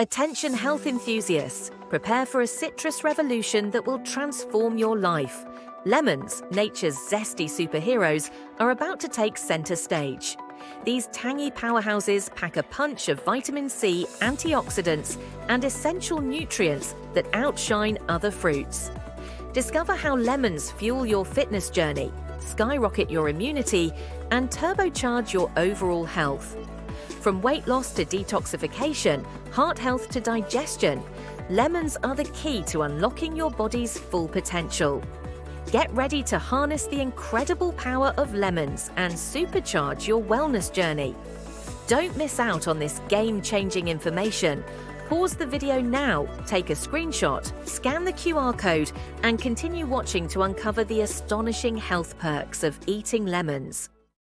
Attention health enthusiasts, prepare for a citrus revolution that will transform your life. Lemons, nature's zesty superheroes, are about to take center stage. These tangy powerhouses pack a punch of vitamin C, antioxidants, and essential nutrients that outshine other fruits. Discover how lemons fuel your fitness journey, skyrocket your immunity, and turbocharge your overall health. From weight loss to detoxification, heart health to digestion, lemons are the key to unlocking your body's full potential. Get ready to harness the incredible power of lemons and supercharge your wellness journey. Don't miss out on this game-changing information. Pause the video now, take a screenshot, scan the QR code, and continue watching to uncover the astonishing health perks of eating lemons.